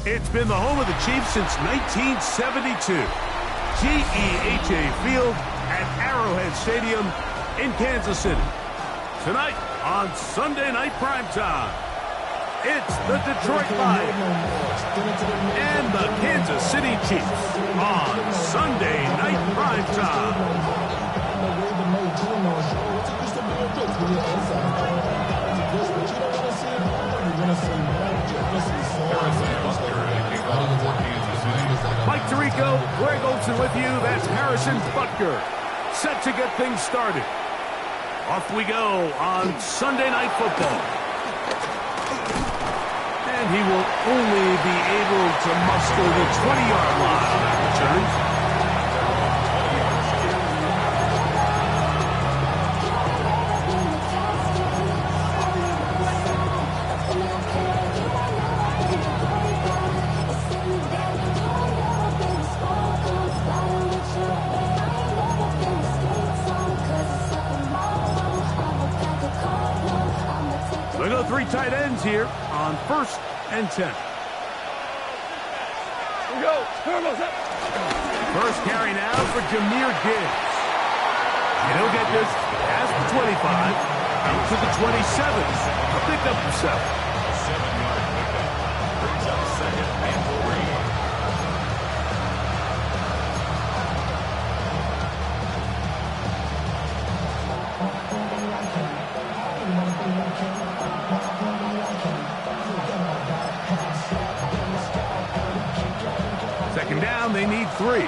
It's been the home of the Chiefs since 1972. GEHA Field at Arrowhead Stadium in Kansas City. Tonight on Sunday Night Primetime, it's the Detroit Lions and the Kansas City Chiefs on Sunday Night Primetime. Mike Tirico, Greg Olson with you. That's Harrison Butker, set to get things started. Off we go on Sunday Night Football. And he will only be able to muster the 20-yard line on that return. We go three tight ends here on 1st and 10. Here we go. First carry now for Jahmyr Gibbs. And he'll get this past the 25, out to the 27. A pickup of 7. 7-yard pickup. Brings up 2nd and 3. Second down, they need 3.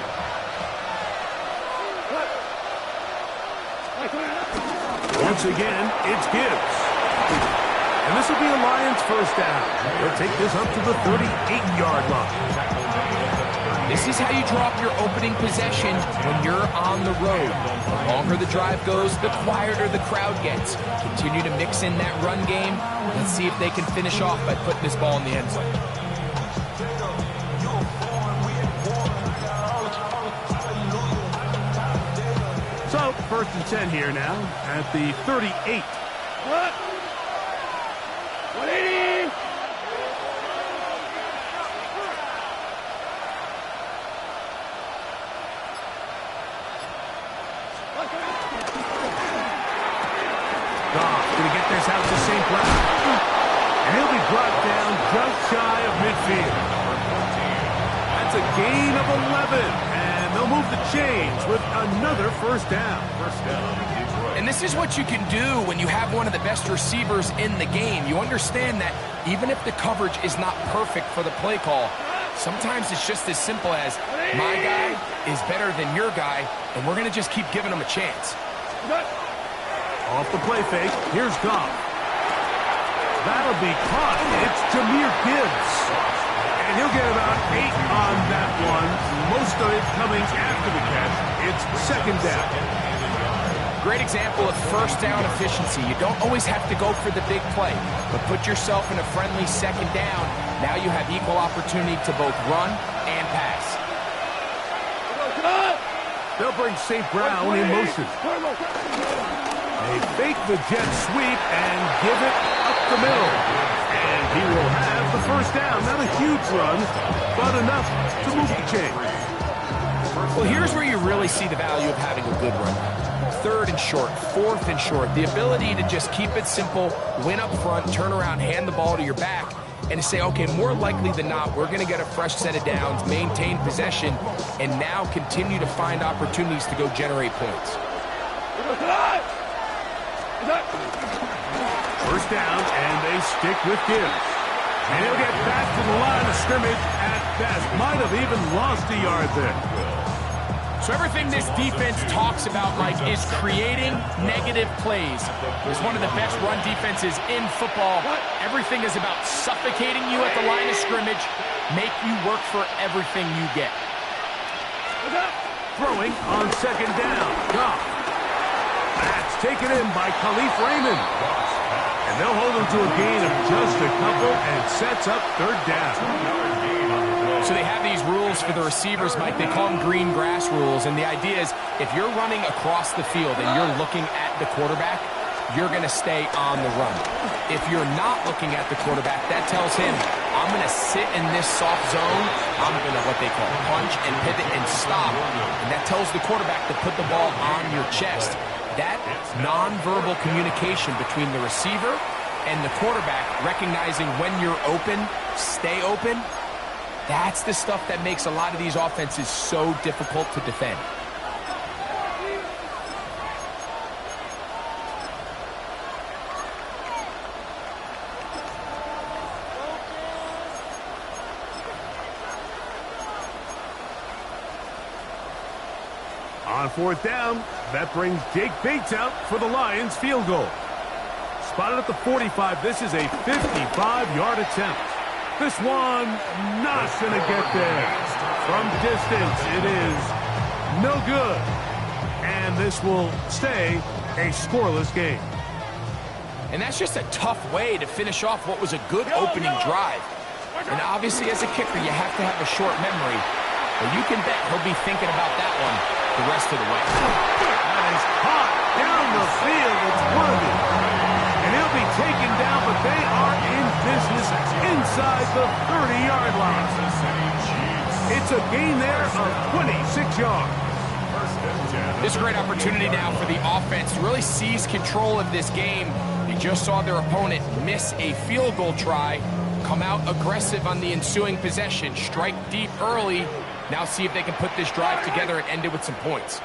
Once again, it's Gibbs. And this will be a Lions first down. They'll take this up to the 38-yard line. This is how you drop your opening possession when you're on the road. The longer the drive goes, the quieter the crowd gets. Continue to mix in that run game. Let's see if they can finish off by putting this ball in the end zone. So, 1st and 10 here now at the 38. What? 180! Goff gonna get this out to St. Brown. And he'll be brought down just shy of midfield. That's a gain of 11. They'll move the chains with another first down. And this is what you can do when you have one of the best receivers in the game. You understand that even if the coverage is not perfect for the play call, sometimes it's just as simple as my guy is better than your guy, and we're going to just keep giving him a chance. Off the play fake, here's Goff. That'll be caught. It's Jahmyr Gibbs. And he'll get about 8 on that one. Most of it coming after the catch. It's 2nd down. Great example of first down efficiency. You don't always have to go for the big play, but put yourself in a friendly 2nd down. Now you have equal opportunity to both run and pass. They'll bring St. Brown in motion. They fake the jet sweep and give it up the middle. And he will have the first down. Not a huge run, but enough to move the chain. Well, here's where you really see the value of having a good run. 3rd and short, 4th and short. The ability to just keep it simple, win up front, turn around, hand the ball to your back, and to say, okay, more likely than not, we're going to get a fresh set of downs, maintain possession, and now continue to find opportunities to go generate points. First down, and they stick with Gibbs. And he'll get back to the line of scrimmage at best. Might have even lost a yard there. So everything this defense talks about, Mike, is creating negative plays. It's one of the best run defenses in football. Everything is about suffocating you at the line of scrimmage, make you work for everything you get. Throwing on 2nd down. Goff. That's taken in by Khalif Raymond. And they'll hold him to a gain of just a couple and sets up 3rd down. So they have these rules for the receivers, Mike. They call them green grass rules. And the idea is if you're running across the field and you're looking at the quarterback, you're going to stay on the run. If you're not looking at the quarterback, that tells him, I'm I'm going to sit in this soft zone. I'm going to what they call punch and pivot and stop. And that tells the quarterback to put the ball on your chest. That nonverbal communication between the receiver and the quarterback, recognizing when you're open, stay open, that's the stuff that makes a lot of these offenses so difficult to defend. On fourth down, that brings Jake Bates out for the Lions field goal. Spotted at the 45, this is a 55-yard attempt. This one not going to get there. From distance, it is no good. And this will stay a scoreless game. And that's just a tough way to finish off what was a good opening drive. And obviously, as a kicker, you have to have a short memory. But you can bet he'll be thinking about that one the rest of the way. That is hot down the field. It's worthy. And he'll be taken down, but they are in business inside the 30-yard line. It's a gain there of 26 yards. This is a great opportunity now for the offense to really seize control of this game. They just saw their opponent miss a field goal try, come out aggressive on the ensuing possession, strike deep early. Now see if they can put this drive together and end it with some points.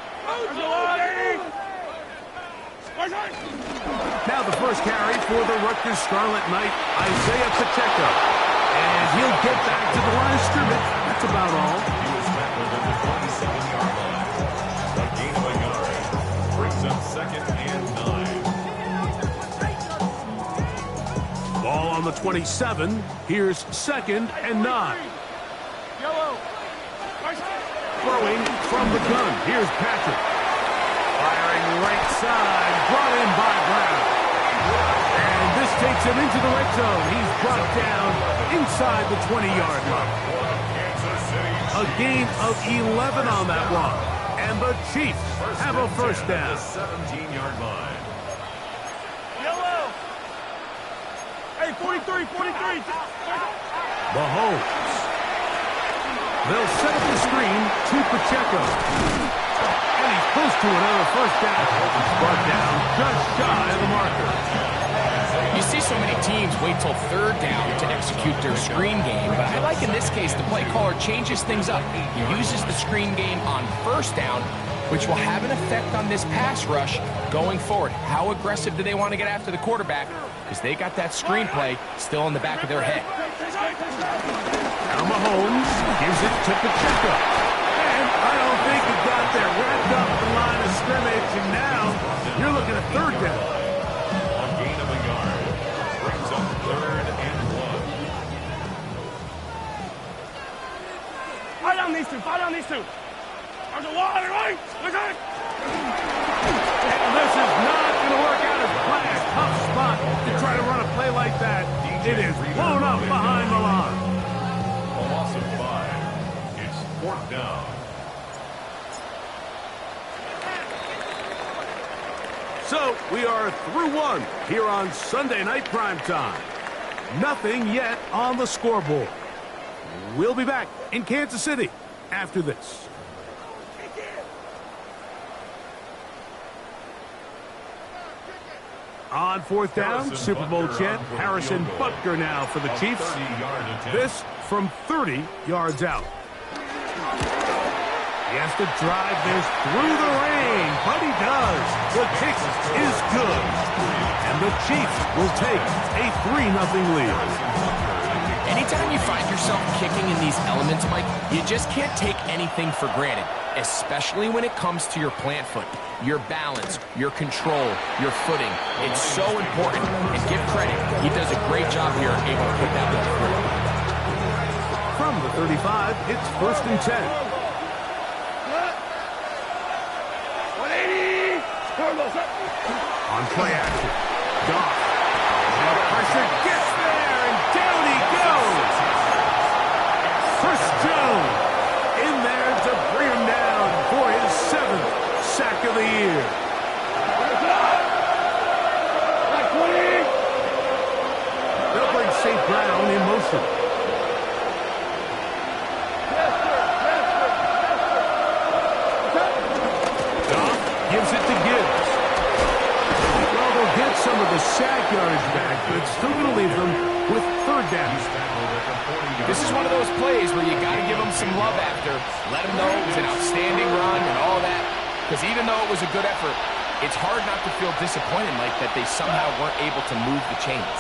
Now the first carry for the Rutgers Scarlet Knight, Isaiah Pacheco. And he'll get back to the line of scrimmage. That's about all. He was met within the 27-yard line. A gain of a yard brings up 2nd and 9. Ball on the 27. Here's 2nd and 9. Throwing from the gun. Here's Patrick. Firing right side. Brought in by Brown. And this takes him into the red zone. He's brought down inside the 20-yard line. A gain of 11 on that one. And the Chiefs have a first down. 17-yard line. Yellow. Hey, 43. Mahomes. They'll set up the screen to Pacheco. And he's close to another first down. Brought down just shy of the marker. You see so many teams wait till 3rd down to execute their screen game, but I like in this case the play caller changes things up. He uses the screen game on 1st down, which will have an effect on this pass rush going forward. How aggressive do they want to get after the quarterback? Because they got that screenplay still in the back of their head. Now Mahomes gives it to Pacheco. And I don't think he got there. Wrapped up the line of scrimmage, and now you're looking at 3rd down. A gain of a yard brings up 3rd and 1. Fight on these two. There's a lot, right? Okay. And this is not going to work out as planned. Tough spot to try to run a play like that. It is blown up behind the line. A loss of 5. It's 4th down. So we are through one here on Sunday Night Primetime. Nothing yet on the scoreboard. We'll be back in Kansas City after this. On 4th down, Super Bowl champ Harrison Butker now for the Chiefs. This from 30 yards out. He has to drive this through the rain, but he does. The kick is good. And the Chiefs will take a 3-0 lead. Anytime you find yourself kicking in these elements, Mike, you just can't take anything for granted, especially when it comes to your plant foot, your balance, your control, your footing. It's so important, and give credit. He does a great job here, able to put that ball through. From the 35, it's 1st and 10. 180. On play action. Goff. The pressure gets there, and down he goes. Chris Jones in there to bring him down for his 7th sack of the year. They'll bring St. Brown in motion. Gives it to Gibbs. Well, they'll get some of the sack yardage back, but it's still going to leave them with third down. This is one of those plays where you got to give them some love after. Let them know it was an outstanding run and all that. Because even though it was a good effort, it's hard not to feel disappointed, Mike, that they somehow weren't able to move the chains.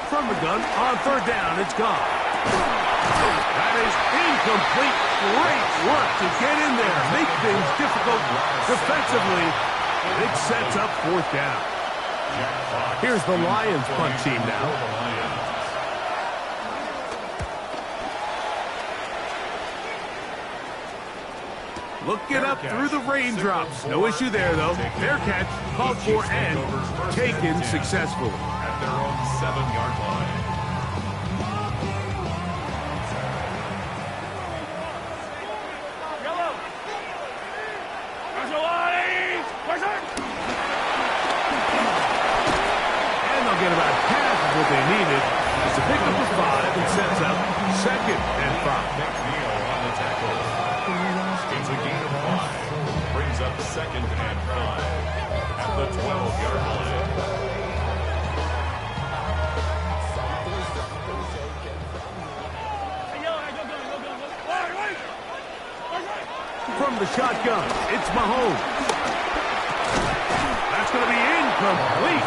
From the gun, on third down, it's gone. That is incomplete. Great work to get in there. Make things difficult defensively. It sets up fourth down. Here's the Lions punt team now. Looking up through the raindrops. No issue there, though. Fair catch, called for and taken successfully. At their own 7-yard line. Yellow. And they'll get about half of what they needed. It's a pickup of 5 and sets up 2nd and 5. McNeil on the tackle. It's a gain of 5. Brings up 2nd and 5 at the 12-yard line. From the shotgun, it's Mahomes. That's going to be incomplete.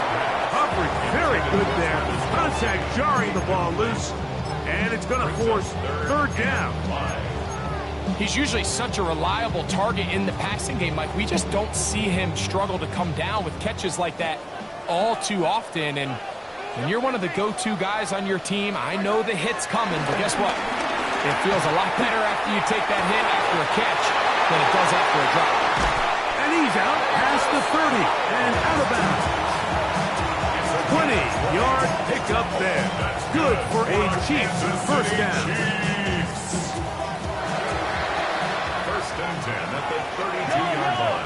Coverage very good there. Contact jarring the ball loose, and it's going to force third down. He's usually such a reliable target in the passing game, Mike. We just don't see him struggle to come down with catches like that all too often. And when you're one of the go-to guys on your team, I know the hit's coming, but guess what? It feels a lot better after you take that hit after a catch than it does after a drop. And he's out past the 30 and out of bounds. 20-yard pickup there. Good for a Chiefs first down. First and 10 at the 32-yard line.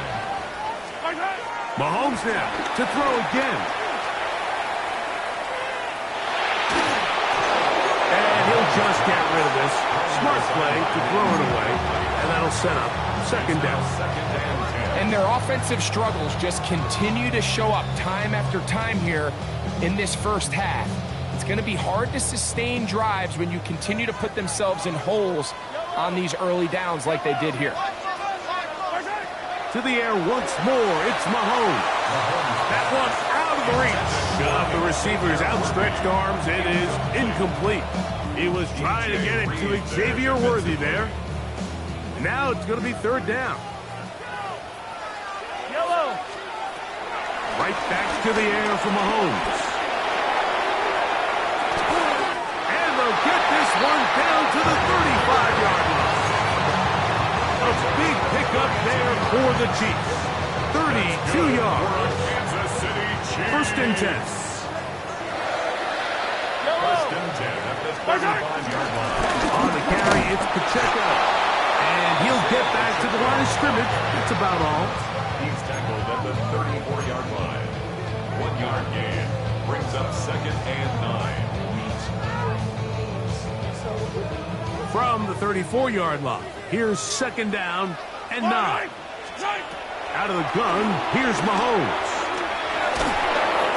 Mahomes now to throw again. And he'll just get rid of this. Smart play to throw it away. And that'll set up second down. And their offensive struggles just continue to show up time after time here in this first half. It's going to be hard to sustain drives when you continue to put themselves in holes on these early downs like they did here. To the air once more, it's Mahomes. That one out of the reach of the receiver's outstretched arms. It is incomplete. He was trying to get it to Xavier Worthy there. Now it's going to be third down. Yellow. Right back to the air for Mahomes. And they'll get this one down to the 35-yard line. A big pickup there for the Chiefs. 32 yards. Kansas City Chiefs. First and 10. First and 10 at the 35-yard line. On the carry, it's Pacheco. And he'll get back to the line of scrimmage. That's about all. He's tackled at the 34-yard line. 1-yard gain. Brings up second and 9. From the 34-yard line, here's second down and 9. Out of the gun, here's Mahomes.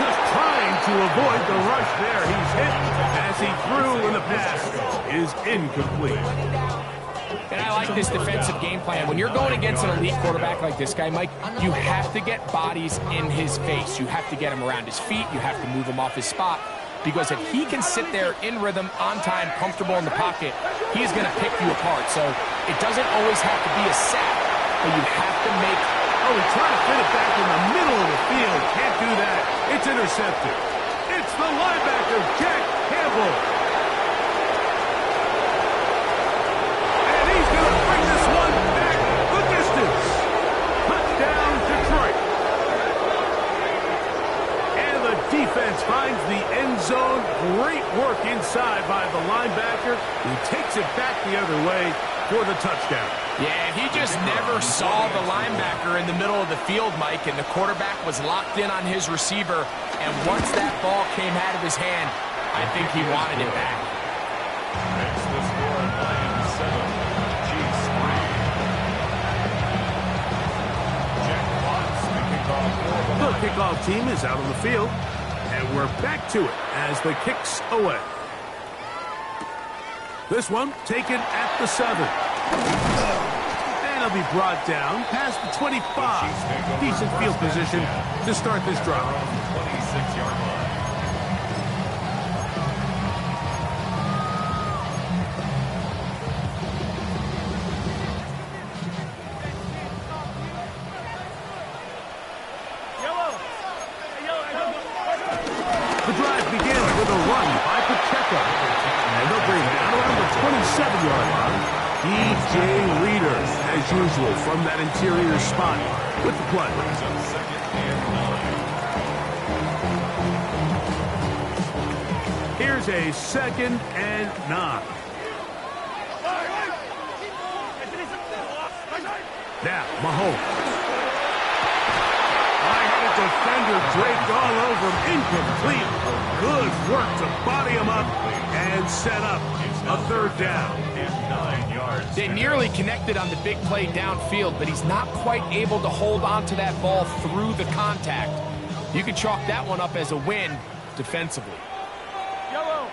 Just trying to avoid the rush there. He's hit as he threw, and the pass is incomplete. And I like this defensive game plan. When you're going against an elite quarterback like this guy, Mike, you have to get bodies in his face. You have to get him around his feet. You have to move him off his spot. Because if he can sit there in rhythm, on time, comfortable in the pocket, he's going to pick you apart. So it doesn't always have to be a sack, but you have to make... Oh, he tried to fit it back in the middle of the field. Can't do that. It's intercepted. It's the linebacker, Jack Campbell. And he's going to bring this one back the distance. Touchdown, Detroit. And the defense finds the end zone. Great work inside by the linebacker, who takes it back the other way for the touchdown. Yeah, he just never saw the linebacker in the middle of the field, Mike, and the quarterback was locked in on his receiver, and once that ball came out of his hand, I think he wanted it back. Makes the score Lions 7, Chiefs 3. kickoff team is out on the field. And we're back to it as the kick's away. This one taken at the 7. And he'll be brought down past the 25. Decent field position to start this drive. 26-yard line. The drive begins with a run by Pacheco. And they'll bring it down around the 27-yard line. DJ Reader, as usual, from that interior spot with the play. Here's a 2nd and 9. Now, Mahomes. Defender draped all over him, incomplete. Good work to body him up and set up a 3rd down. 9 yards. They nearly connected on the big play downfield, but he's not quite able to hold on to that ball through the contact. You can chalk that one up as a win defensively. Yellow.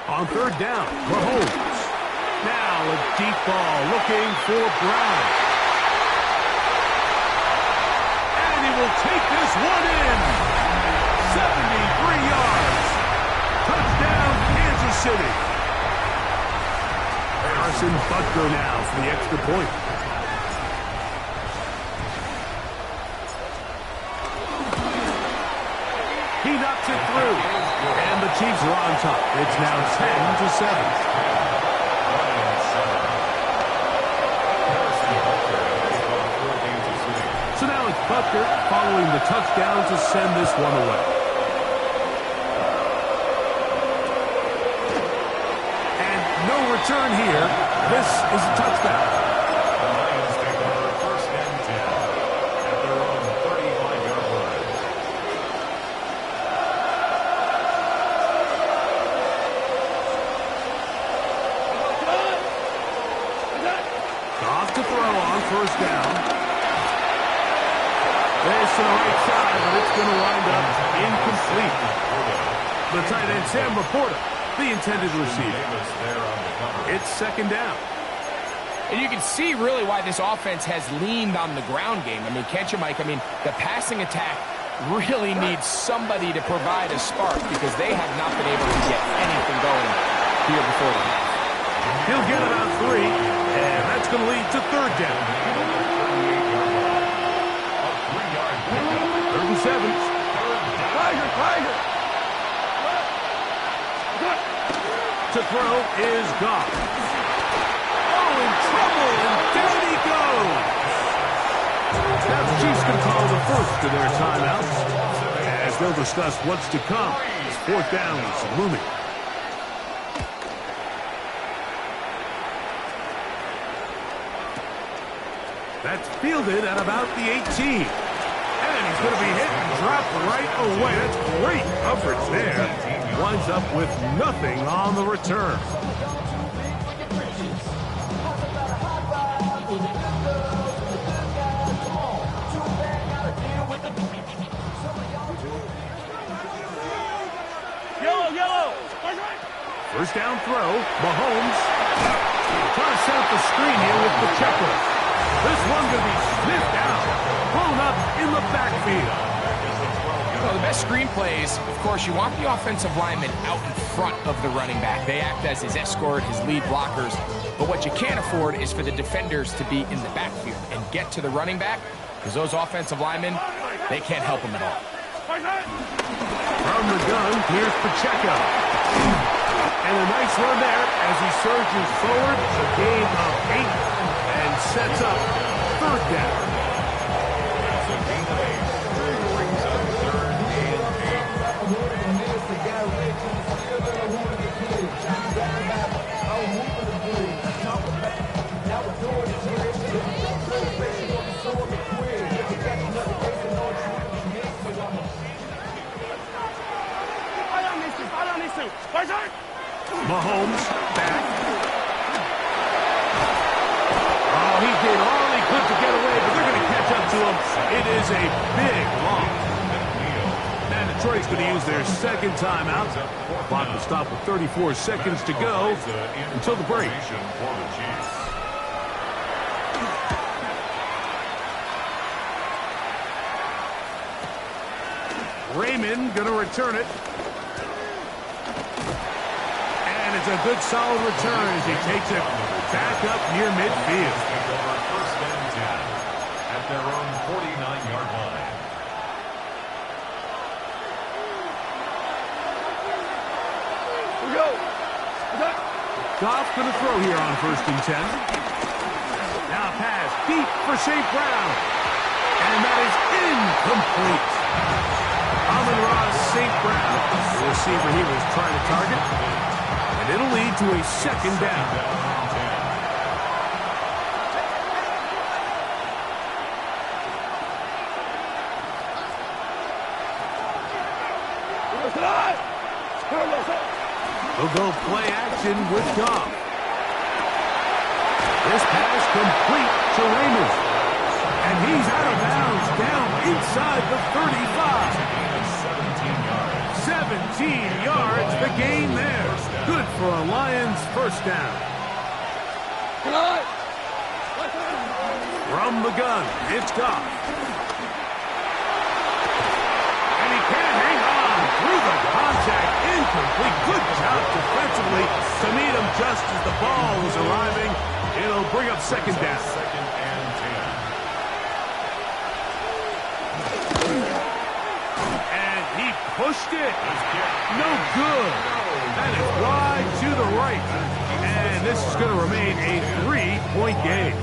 On 3rd down, Mahomes. Now a deep ball looking for Brown. And he will take this one in. 73 yards. Touchdown, Kansas City. Harrison Butker now for the extra point. He knocks it through. And the Chiefs are on top. It's now 10-7. So now it's Butker following the touchdown to send this one away. And no return here. This is a touchdown. The Lions take over 1st and 10 at their own 35-yard line. Off to throw on 1st down. This to the right side, but it's going to wind up incomplete. The tight end, Sam Laporta, the intended receiver. It's 2nd down. And you can see really why this offense has leaned on the ground game. I mean, can't you, Mike? I mean, the passing attack really needs somebody to provide a spark because they have not been able to get anything going here before the half. He'll get about 3, and that's going to lead to 3rd down. 3rd and 7. To throw is Goff. Oh, in trouble, and down he goes. Now the Chiefs can call the first of their timeouts as they'll discuss what's to come. 4th down is looming. That's fielded at about the 18. And he's going to be hit and dropped right away. That's great coverage there. Winds up with nothing on the return. Yellow. 1st down throw. Mahomes trying to set up the screen here with Pacheco. This one going to be sniffed out. Blown up in the backfield. Well, the best screen plays, of course, you want the offensive lineman out in front of the running back. They act as his escort, his lead blockers. But what you can't afford is for the defenders to be in the backfield and get to the running back, because those offensive linemen, they can't help him at all. From the gun, here's Pacheco. And a nice run there as he surges forward. A gain of 8 and sets up 3rd down. Mahomes back. It is a big loss. And Detroit's going to use their second timeout. Clock will stop with 34 seconds to go until the break. Raymond going to return it. And it's a good solid return as he takes it back up near midfield. First and 10 at their own 49-yard line. Here we go. Goff going to throw here on first and 10. Now pass deep for St. Brown. And that is incomplete. Amon-Ra St. Brown, the receiver he was trying to target. And it'll lead to a second down. We'll go play action with Goff. This pass complete to Raymond. And he's out of bounds down inside the 35. 17 yards, the gain there. Good for a Lions first down. From the gun, it's Goff. And he can't hang on through the contact. Incomplete. Good job defensively to meet him just as the ball was arriving. It'll bring up second down. Second and 10. And he pushed it. No good. That is wide to the right. And this is going to remain a 3-point game.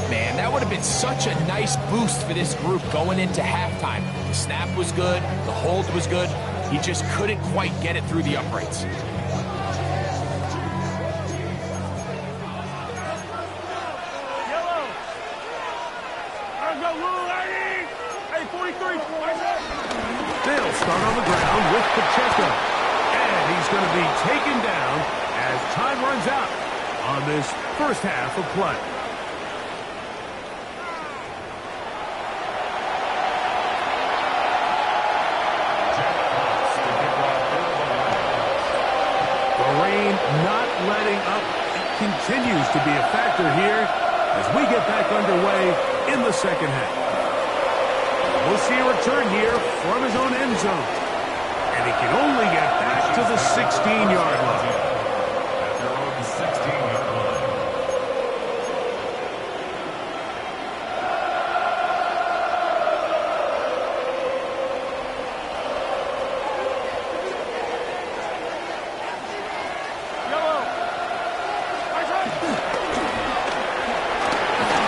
Man, that would have been such a nice boost for this group going into halftime. The snap was good. The hold was good. He just couldn't quite get it through the uprights. They'll start on the ground with Pacheco. And he's going to be taken down as time runs out on this first half of play. The rain not letting up continues to be a factor here as we get back underway in the second half. We'll see a return here from his own end zone. And he can only get back to the 16-yard line. At their own 16-yard line.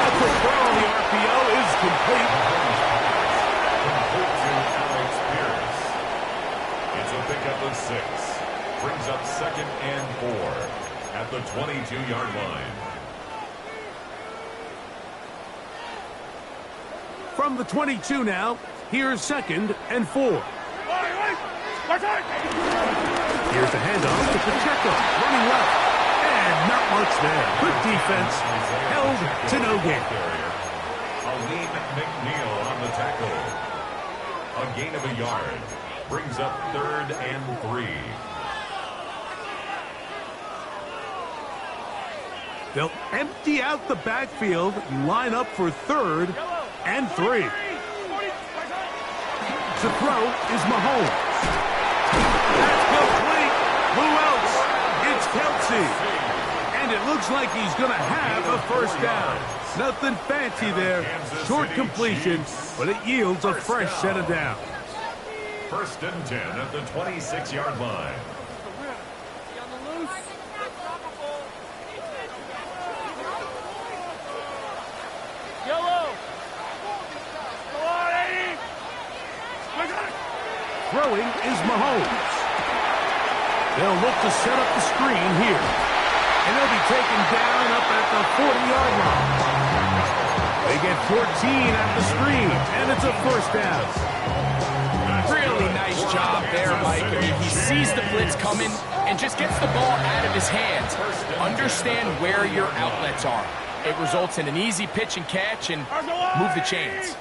A quick throw on the RPO is complete. Pickup of 6. Brings up second and 4 at the 22-yard line. From the 22 now, here's second and 4. Here's the handoff to Pacheco, running left. And not much there. Good defense, held to no gain. Aleem McNeil on the tackle. A gain of a yard. Brings up third and 3. They'll empty out the backfield and line up for third and 3. To throw is Mahomes. That's complete. Who else? It's Kelsey. And it looks like he's going to have a first down. Nothing fancy there. Short completion, but it yields a fresh set of downs. First and 10 at the 26-yard line. Throwing is Mahomes. They'll look to set up the screen here. And they'll be taken down up at the 40-yard line. They get 14 at the screen, and it's a first down. Really nice job there, Mike. I mean, he sees the blitz coming and just gets the ball out of his hands. Understand where your outlets are. It results in an easy pitch and catch and move the chains.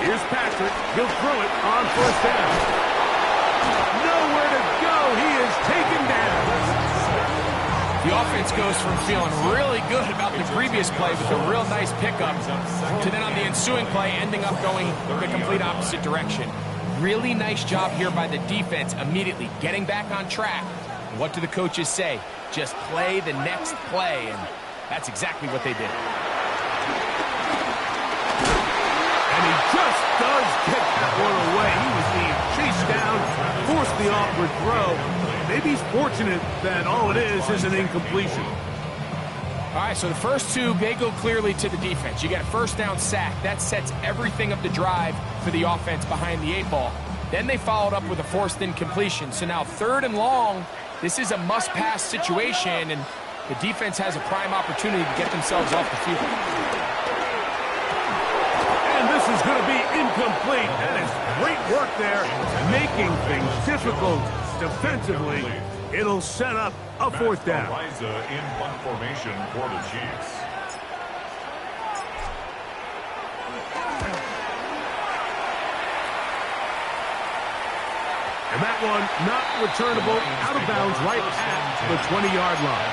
Here's Patrick. He'll throw it on first down. Nowhere to go. He is taken down. The offense goes from feeling really good about the previous play with a real nice pickup to then on the ensuing play ending up going the complete opposite direction. Really nice job here by the defense immediately getting back on track. What do the coaches say? Just play the next play, and that's exactly what they did. And he just does get that one away. He was being chased down, forced the awkward throw. Maybe he's fortunate that all it is an incompletion. All right, so the first two, they go clearly to the defense. You get a first down sack. That sets everything of the drive for the offense behind the 8 ball. Then they followed up with a forced incompletion. So now 3rd and long, this is a must-pass situation, and the defense has a prime opportunity to get themselves off the field. And this is going to be incomplete. That is great work there, making things difficult defensively. It'll set up a 4th down. Ariza in punt formation for the Chiefs. And that one not returnable, out of bounds right at the 20-yard line.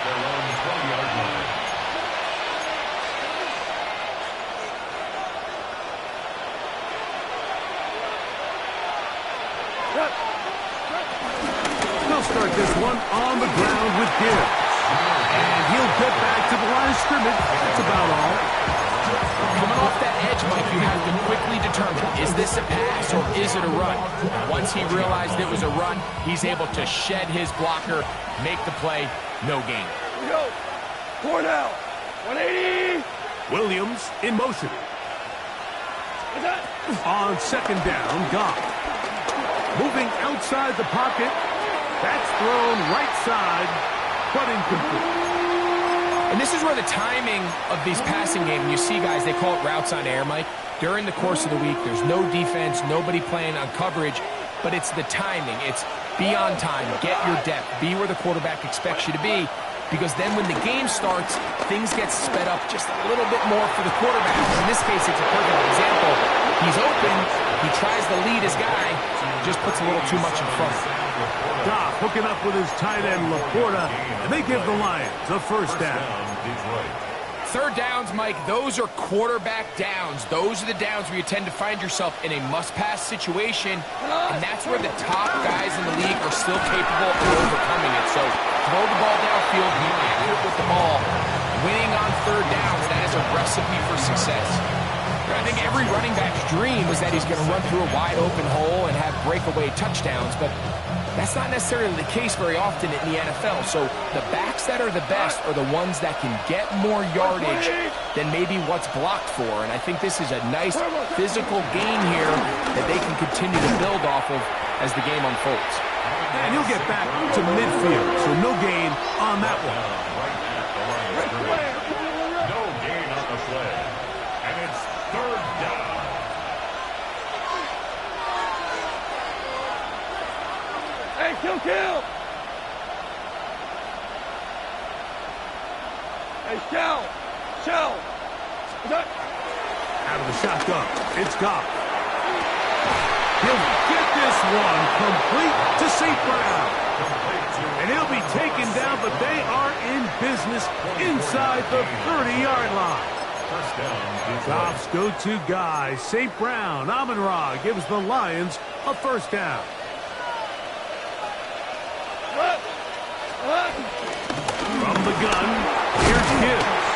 They'll start this one on the ground with Gibbs. And he'll get back to the line of scrimmage. That's about all. Coming off that edge, Mike, you have to quickly determine, is this a pass or is it a run? Once he realized it was a run, he's able to shed his blocker, make the play, no gain. Here we go. 4 now. 180. Williams in motion. On 2nd down, Goff. Moving outside the pocket. That's thrown right side, but incomplete. And this is where the timing of these passing games, you see guys, they call it routes on air, Mike. During the course of the week, there's no defense, nobody playing on coverage, but it's the timing. It's be on time, get your depth, be where the quarterback expects you to be, because then when the game starts, things get sped up just a little bit more for the quarterback. In this case, it's a perfect example. He's open, he tries to lead his guy, just puts a little too much in front. Goff hooking up with his tight end, Laporta, and they give the Lions a 1st down. 3rd downs, Mike, those are quarterback downs. Those are the downs where you tend to find yourself in a must-pass situation, and that's where the top guys in the league are still capable of overcoming it. So throw the ball downfield, be accurate with the ball. Winning on 3rd downs, that is a recipe for success. I think every running back's dream is that he's going to run through a wide-open hole and have breakaway touchdowns, but that's not necessarily the case very often in the NFL. So the backs that are the best are the ones that can get more yardage than maybe what's blocked for. And I think this is a nice physical gain here that they can continue to build off of as the game unfolds. And he'll get back to midfield, so no gain on that one. No gain on the play. And it's 3rd down. Hey, kill. Hey, shell. Out of the shotgun, it's Goff. He'll get this one complete to St. Brown. And he'll be taken down, but they are in business inside the 30-yard line. Goff's go-to guy, St. Brown. Amon-Ra gives the Lions a 1st down. From the gun, here's Gibbs.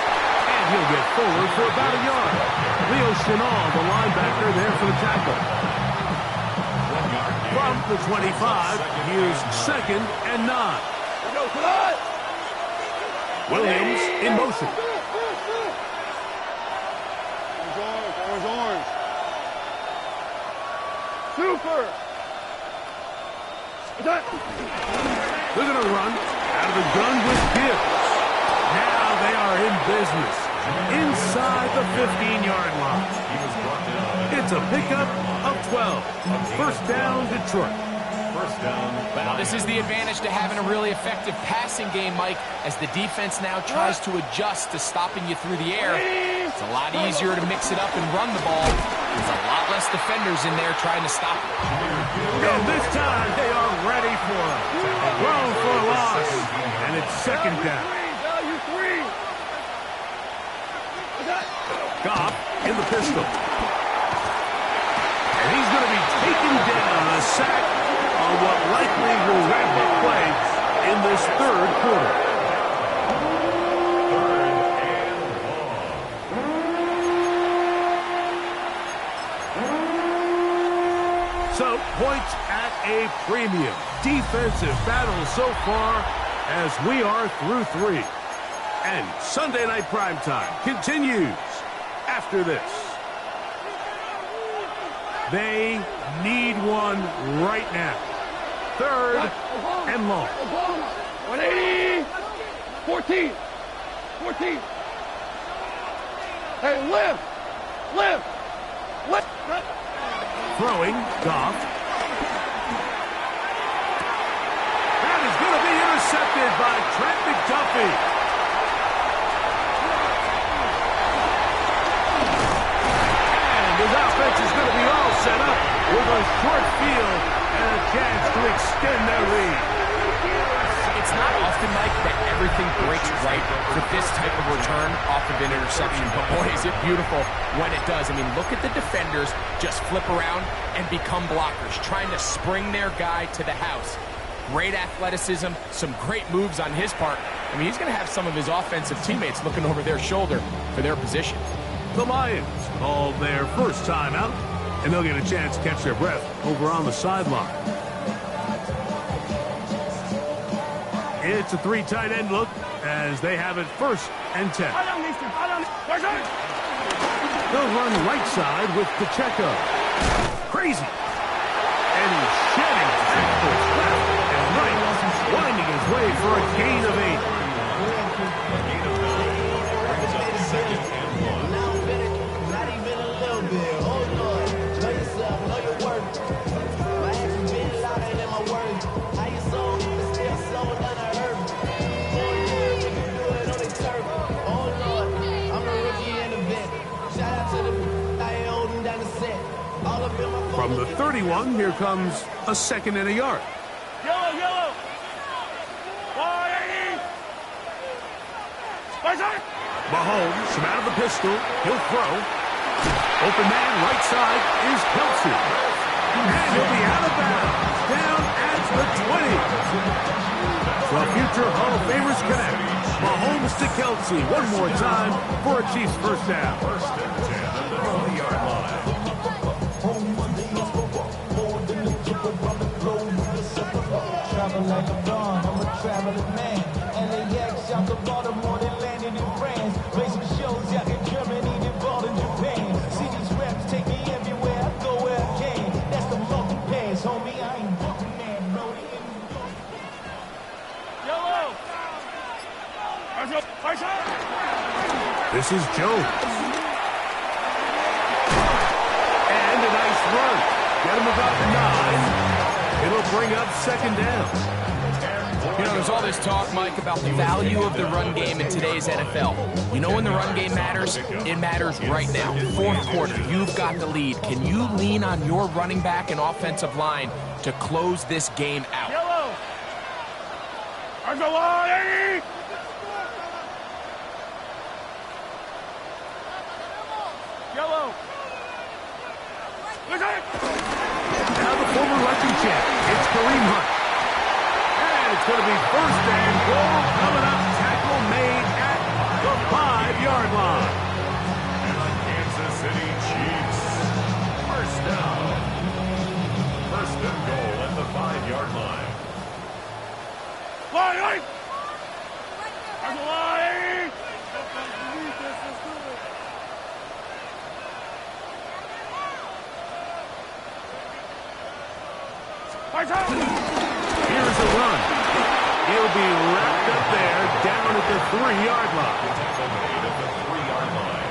And he'll get forward for about a yard. Leo Chenal, the linebacker, there for the tackle. From the 25, here's 2nd and 9. Williams in motion. Orange. Super. They're going to run out of the gun with Gibbs. Now they are in business inside the 15-yard line. It's a pickup of 12. 1st down, Detroit. first down. Well, this is the advantage to having a really effective passing game, Mike, as the defense now tries to adjust to stopping you through the air. It's a lot easier to mix it up and run the ball. There's a lot less defenders in there trying to stop it. And this time, they are ready for it. Thrown for a loss, and it's second down. Goff in the pistol. And he's going to be taken down, a sack on what likely will wrap up play in this third quarter. So, points at a premium. Defensive battle so far as we are through 3. And Sunday Night Primetime continues after this. They need one right now. Third and long. 180. 14. 14. Hey, lift. Throwing, Goff. That is going to be intercepted by Trent McDuffie. And his offense is going to be all set up with a short field and a chance to extend their lead. It's not often, Mike, that everything breaks right for this type of return off of an interception. But boy, is it beautiful when it does. I mean, look at the defenders just flip around and become blockers, trying to spring their guy to the house. Great athleticism, some great moves on his part. I mean, he's going to have some of his offensive teammates looking over their shoulder for their position. The Lions called their first timeout, and they'll get a chance to catch their breath over on the sideline. It's a 3 tight end look as they have it 1st and 10. They'll run right side with Pacheco. Crazy. And he's shedding tackles left and right, winding his way for a gain of 8. Brings up second and 1. Not even a little bit. Oh, Lord. Know yourself, know your worth. My actions been louder than my words. How you sold, still sold down to earth. 4 years, we can do it on the turf. Oh, Lord. I'm a rookie in the vet. Shout out to the I ain't holding down the set. All up in my phone. From the 31, here comes a 2nd and a yard. Yellow. 180. Mahomes from out of the pistol. He'll throw. Open man, right side is Kelsey. And he'll be out of bounds. Down at the 20. So future Hall of Famers connect. Mahomes to Kelsey one more time for a Chiefs first down. 1st and 10 at the 20-yard line. Travel like a dawn, I'm a traveling man. LAX out to Baltimore, they landed in France. Play some shows out in Germany, involved in Japan. See these reps take me everywhere, I go where I can. That's the monkey pass, homie, I ain't fucking man, bro. Yellow. This is Jones. And a nice run. Get him about 9. It'll bring up 2nd down. You know, there's all this talk, Mike, about the value of the run game in today's NFL. You know when the run game matters? It matters right now. 4th quarter, you've got the lead. Can you lean on your running back and offensive line to close this game out? Yellow. Under 180. Yellow. Now the former Russian champ, it's Kareem Hunt. And it's going to be 1st and goal coming up. Tackle made at the 5-yard line. And the Kansas City Chiefs. First down. 1st and goal at the 5-yard line. Line. Here's a run. He'll be wrapped up there down at the 3-yard line. Tackle made at the 3-yard line.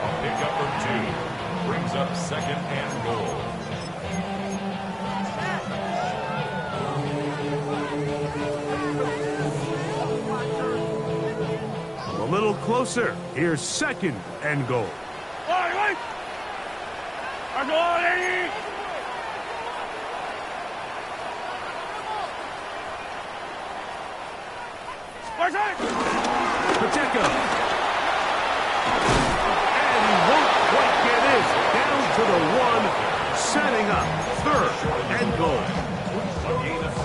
A pickup of 2. Brings up 2nd and goal. little closer. Here's second and goal. Wait! Are you all ready? Pacheco. And he won't quite get in. Down to the one, setting up third and goal.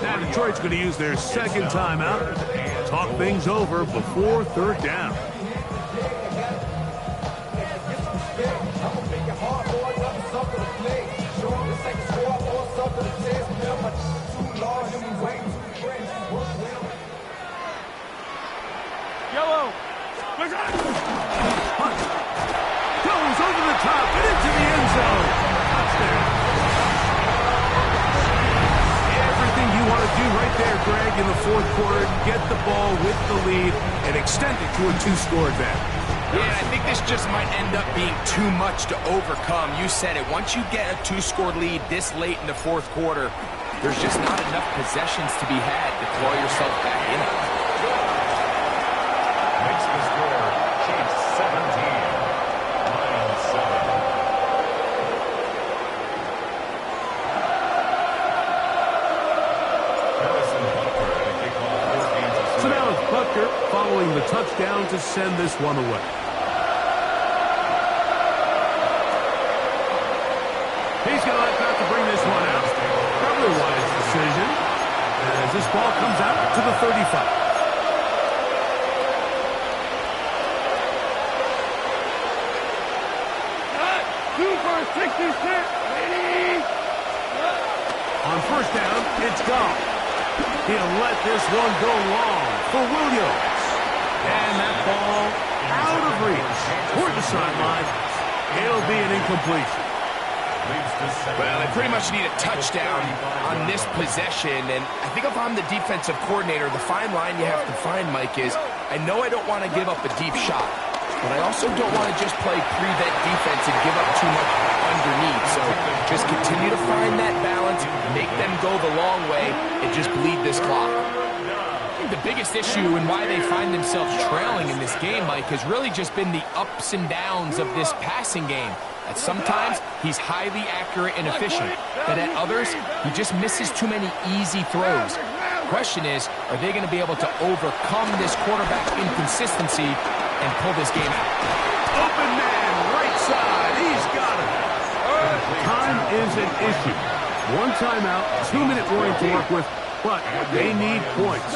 Now Detroit's going to use their second timeout. Talk things over before third down. Yellow. Hunt goes over the top and into the end zone. Touchdown. Everything you want to do right there, Greg, in the fourth quarter. Get the ball with the lead and extend it to a two-score advantage. Yeah, I think this just might end up being too much to overcome. You said it. Once you get a two-score lead this late in the fourth quarter, there's just not enough possessions to be had to claw yourself back in it. Makes the score Chiefs 17, Lions 7. So now it's Butker following the touchdown to send this one away. He's going to have to bring this one out. Probably a wise decision as this ball comes out to the 35. Super 66. Ready? On first down, it's gone. He'll let this one go long for Williams. And that ball out of reach toward the sideline. It'll be an incompletion. Well, they pretty much need a touchdown on this possession, and I think if I'm the defensive coordinator, the fine line you have to find, Mike, is I know I don't want to give up a deep shot, but I also don't want to just play prevent defense and give up too much underneath. So just continue to find that balance, make them go the long way, and just bleed this clock. I think the biggest issue and why they find themselves trailing in this game, Mike, has really just been the ups and downs of this passing game. At sometimes, he's highly accurate and efficient, but at others, he just misses too many easy throws. The question is, are they going to be able to overcome this quarterback inconsistency and pull this game out? Open man, right side. He's got it. Time is an issue. One timeout, 2-minute warning to work with, but they need points.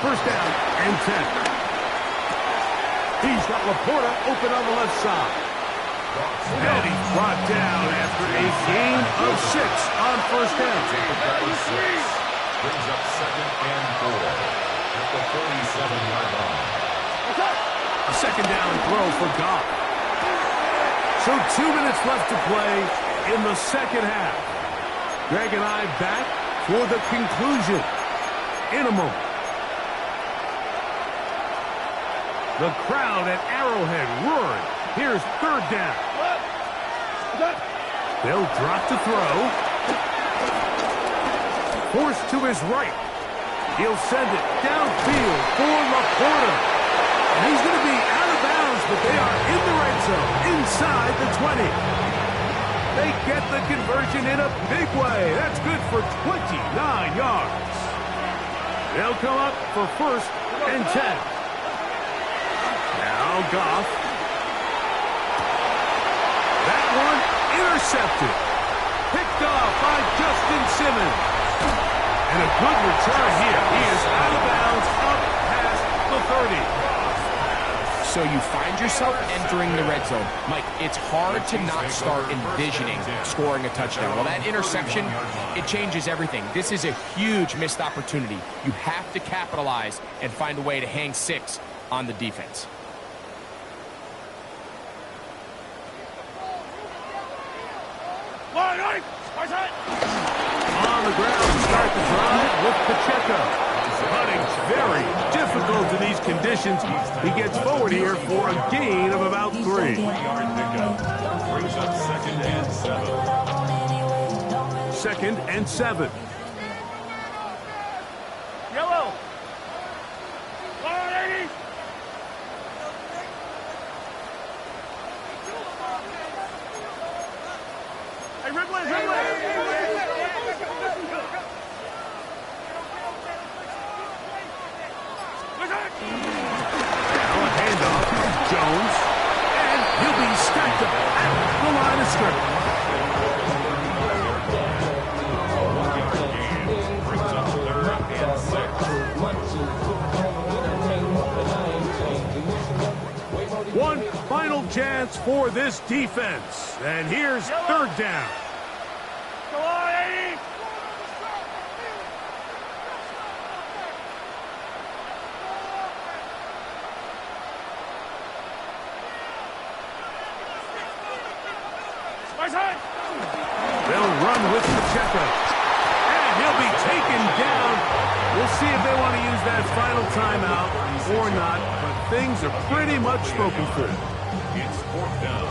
First down and 10. He's got Laporta open on the left side. And he's brought down after a gain of 6 on first down. Brings up second and 4 at the 47-yard line. A second down throw for Goff. So 2 minutes left to play in the second half. Greg and I back for the conclusion in a moment. The crowd at Arrowhead roaring. Here's third down. They'll drop to throw. Forced to his right. He'll send it downfield for Laporta. And he's going to be out of bounds, but they are in the red zone, inside the 20. They get the conversion in a big way. That's good for 29 yards. They'll come up for first and 10. Now Goff. That one intercepted. Picked off by Justin Simmons. And a good return here. He is out of bounds up past the 30. So you find yourself entering the red zone. Mike, it's hard to not start envisioning scoring a touchdown. Well, that interception, it changes everything. This is a huge missed opportunity. You have to capitalize and find a way to hang 6 on the defense. On the ground to start the drive with Pacheco. Putting's very difficult in these conditions. He gets forward here for a gain of about 3. 3-yard pickup. Brings up second and 7. Second and 7. Yellow. 180. Jones, and he'll be stacked up at the line of scrimmage. Brings up 3rd and 6. One final chance for this defense. And here's 3rd down. Come on, 80! They'll run with Pacheco. And he'll be taken down. We'll see if they want to use that final timeout or not, but things are pretty much spoken for. It's 4th down.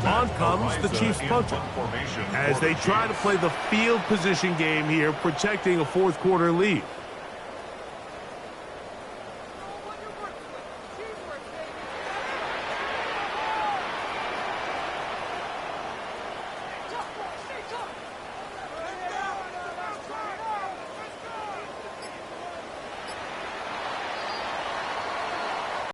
On comes the Chiefs punter as they try to play the field position game here, protecting a 4th quarter lead.